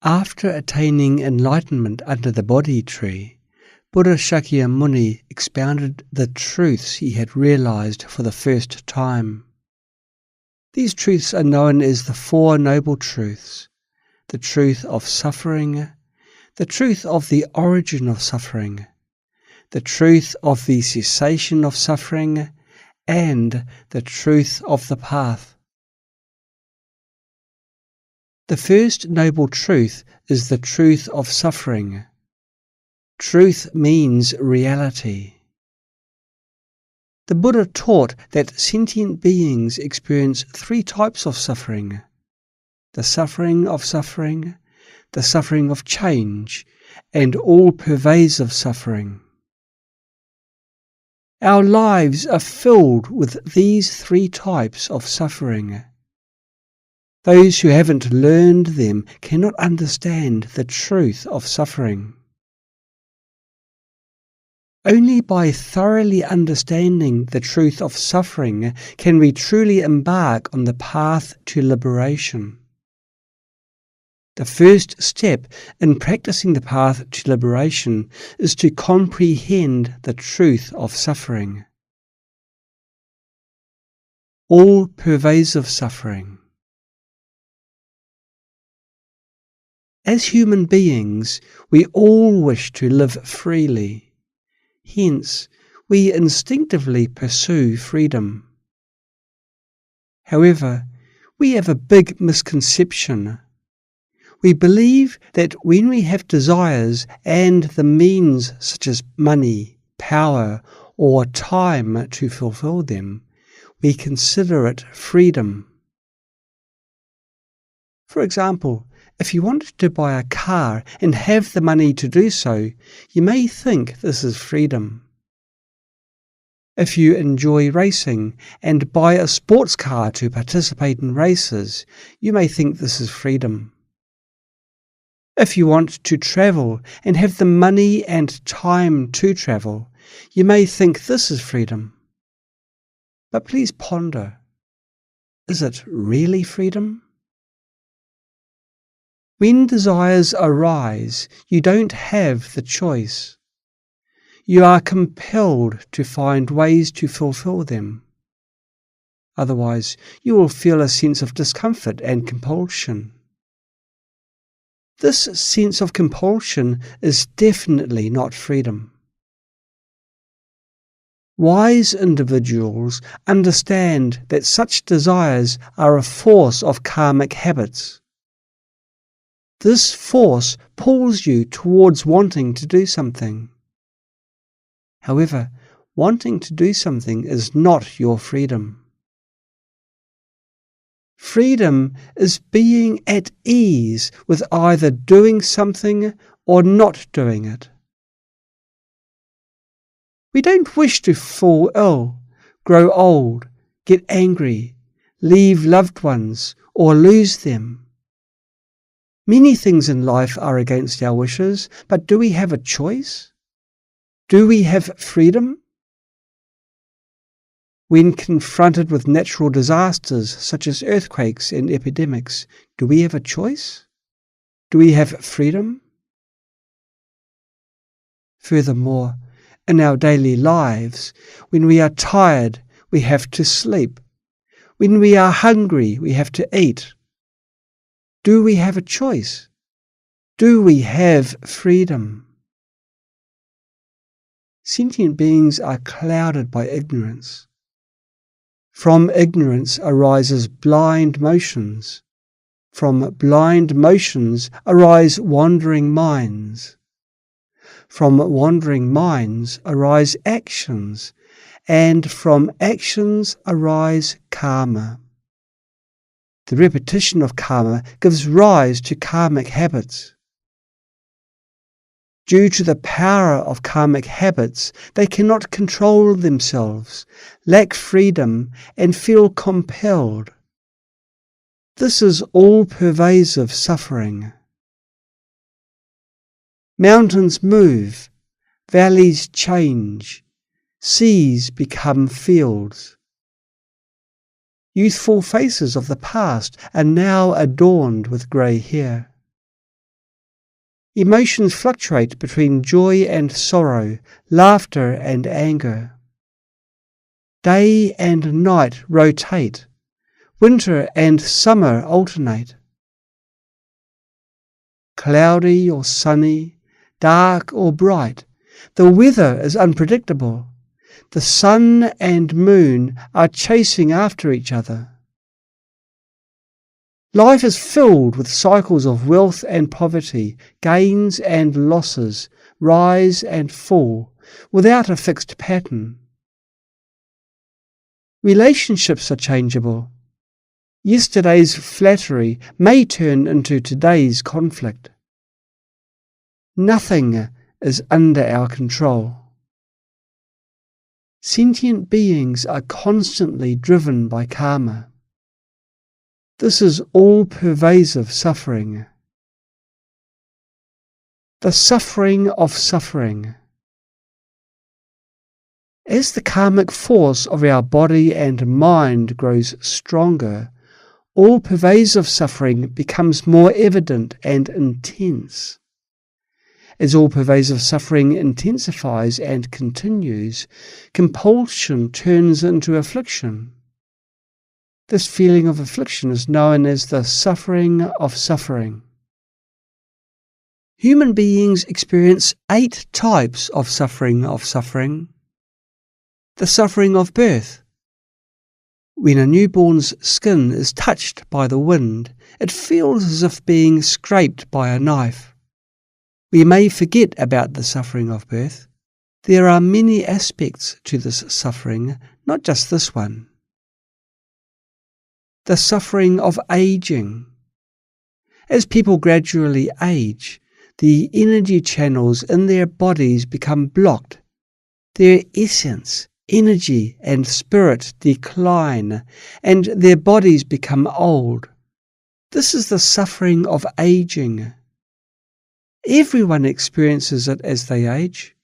After attaining enlightenment under the Bodhi tree, Buddha Shakyamuni expounded the truths he had realized for the first time. These truths are known as the Four Noble Truths: the truth of suffering, the truth of the origin of suffering, the truth of the cessation of suffering, and the truth of the path. The first noble truth is the truth of suffering. Truth means reality. The Buddha taught that sentient beings experience three types of suffering: the suffering of suffering, the suffering of change, and all-pervasive suffering. Our lives are filled with these three types of suffering. Those who haven't learned them cannot understand the truth of suffering. Only by thoroughly understanding the truth of suffering can we truly embark on the path to liberation. The first step in practicing the path to liberation is to comprehend the truth of suffering. All-pervasive suffering. As human beings, we all wish to live freely. Hence, we instinctively pursue freedom. However, we have a big misconception. We believe that when we have desires and the means such as money, power, or time to fulfill them, we consider it freedom. For example, if you wanted to buy a car and have the money to do so, you may think this is freedom. If you enjoy racing and buy a sports car to participate in races, you may think this is freedom. If you want to travel and have the money and time to travel, you may think this is freedom. But please ponder, is it really freedom? When desires arise, you don't have the choice. You are compelled to find ways to fulfill them. Otherwise, you will feel a sense of discomfort and compulsion. This sense of compulsion is definitely not freedom. Wise individuals understand that such desires are a force of karmic habits. This force pulls you towards wanting to do something. However, wanting to do something is not your freedom. Freedom is being at ease with either doing something or not doing it. We don't wish to fall ill, grow old, get angry, leave loved ones, or lose them. Many things in life are against our wishes, but do we have a choice? Do we have freedom? When confronted with natural disasters such as earthquakes and epidemics, do we have a choice? Do we have freedom? Furthermore, in our daily lives, when we are tired, we have to sleep. When we are hungry, we have to eat. Do we have a choice? Do we have freedom? Sentient beings are clouded by ignorance. From ignorance arises blind motions. From blind motions arise wandering minds. From wandering minds arise actions, and from actions arise karma. The repetition of karma gives rise to karmic habits. Due to the power of karmic habits, they cannot control themselves, lack freedom, and feel compelled. This is all-pervasive suffering. Mountains move, valleys change, seas become fields. Youthful faces of the past are now adorned with grey hair. Emotions fluctuate between joy and sorrow, laughter and anger. Day and night rotate. Winter and summer alternate. Cloudy or sunny, dark or bright, the weather is unpredictable. The sun and moon are chasing after each other. Life is filled with cycles of wealth and poverty, gains and losses, rise and fall, without a fixed pattern. Relationships are changeable. Yesterday's flattery may turn into today's conflict. Nothing is under our control. Sentient beings are constantly driven by karma. This is all-pervasive suffering. The suffering of suffering. As the karmic force of our body and mind grows stronger, all-pervasive suffering becomes more evident and intense. As all-pervasive suffering intensifies and continues, compulsion turns into affliction. This feeling of affliction is known as the suffering of suffering. Human beings experience 8 types of suffering of suffering. The suffering of birth. When a newborn's skin is touched by the wind, it feels as if being scraped by a knife. We may forget about the suffering of birth. There are many aspects to this suffering, not just this one. The suffering of aging. As people gradually age, the energy channels in their bodies become blocked. Their essence, energy and spirit decline, and their bodies become old. This is the suffering of aging. Everyone experiences it as they age.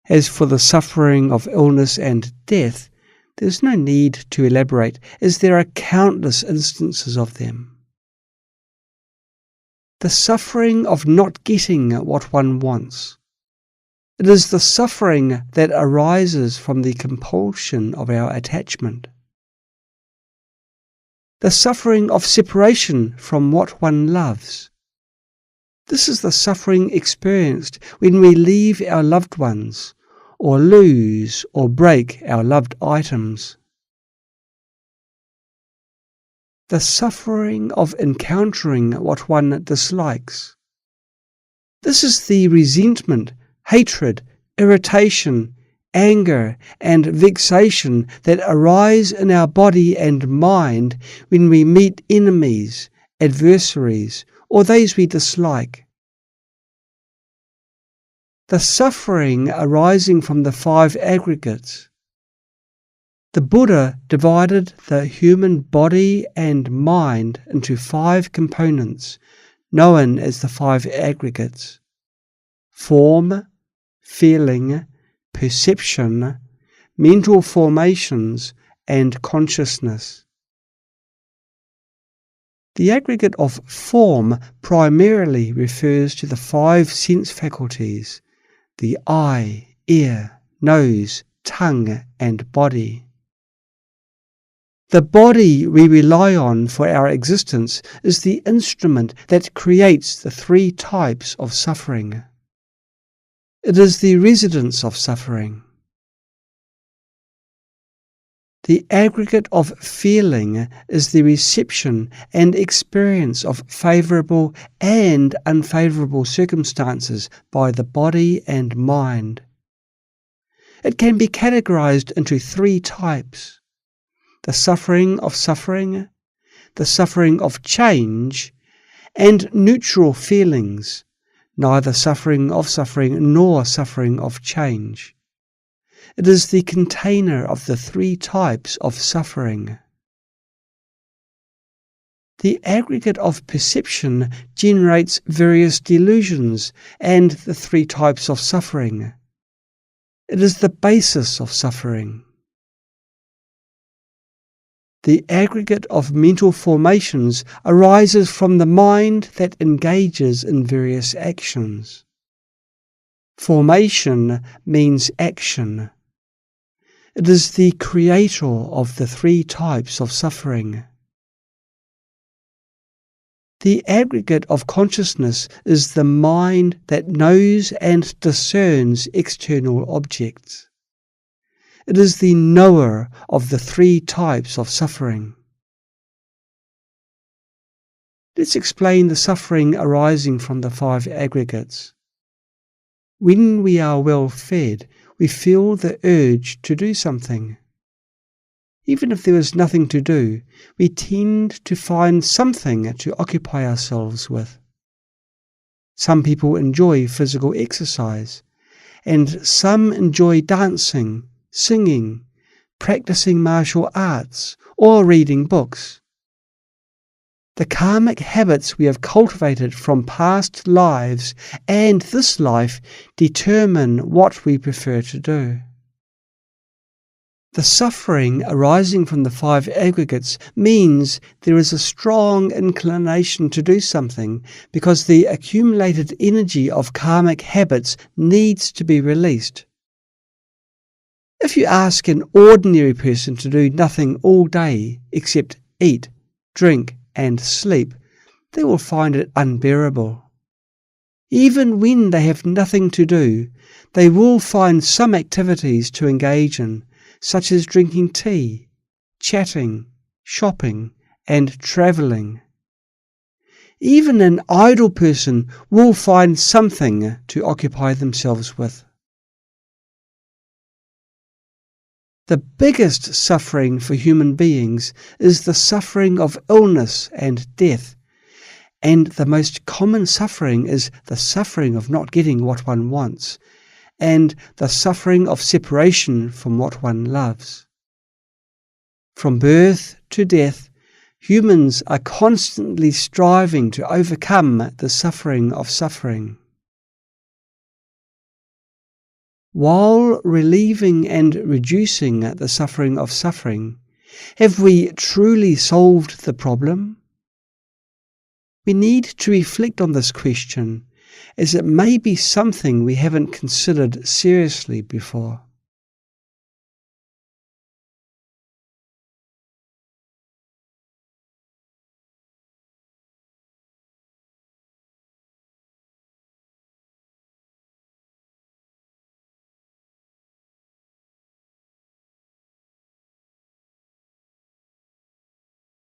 As for the suffering of illness and death, there's no need to elaborate, as there are countless instances of them. The suffering of not getting what one wants. It is the suffering that arises from the compulsion of our attachment. The suffering of separation from what one loves. This is the suffering experienced when we leave our loved ones, or lose or break our loved items. The suffering of encountering what one dislikes. This is the resentment, hatred, irritation, anger, and vexation that arise in our body and mind when we meet enemies, adversaries, or those we dislike. The suffering arising from the 5 aggregates. The Buddha divided the human body and mind into 5 components, known as the 5 aggregates: form, feeling, perception, mental formations, and consciousness. The aggregate of form primarily refers to the 5 sense faculties: the eye, ear, nose, tongue, and body. The body we rely on for our existence is the instrument that creates the 3 types of suffering. It is the residence of suffering. The aggregate of feeling is the reception and experience of favourable and unfavourable circumstances by the body and mind. It can be categorized into 3 types: the suffering of suffering, the suffering of change, and neutral feelings, neither suffering of suffering nor suffering of change. It is the container of the 3 types of suffering. The aggregate of perception generates various delusions and the 3 types of suffering. It is the basis of suffering. The aggregate of mental formations arises from the mind that engages in various actions. Formation means action. It is the creator of the three types of suffering. The aggregate of consciousness is the mind that knows and discerns external objects. It is the knower of the three types of suffering. Let's explain the suffering arising from the five aggregates. When we are well fed, we feel the urge to do something. Even if there is nothing to do, we tend to find something to occupy ourselves with. Some people enjoy physical exercise, and some enjoy dancing, singing, practicing martial arts, or reading books. The karmic habits we have cultivated from past lives and this life determine what we prefer to do. The suffering arising from the five aggregates means there is a strong inclination to do something because the accumulated energy of karmic habits needs to be released. If you ask an ordinary person to do nothing all day except eat, drink, and sleep, they will find it unbearable. Even when they have nothing to do, they will find some activities to engage in, such as drinking tea, chatting, shopping, and travelling. Even an idle person will find something to occupy themselves with. The biggest suffering for human beings is the suffering of illness and death, and the most common suffering is the suffering of not getting what one wants, and the suffering of separation from what one loves. From birth to death, humans are constantly striving to overcome the suffering of suffering. While relieving and reducing the suffering of suffering, have we truly solved the problem? We need to reflect on this question, as it may be something we haven't considered seriously before.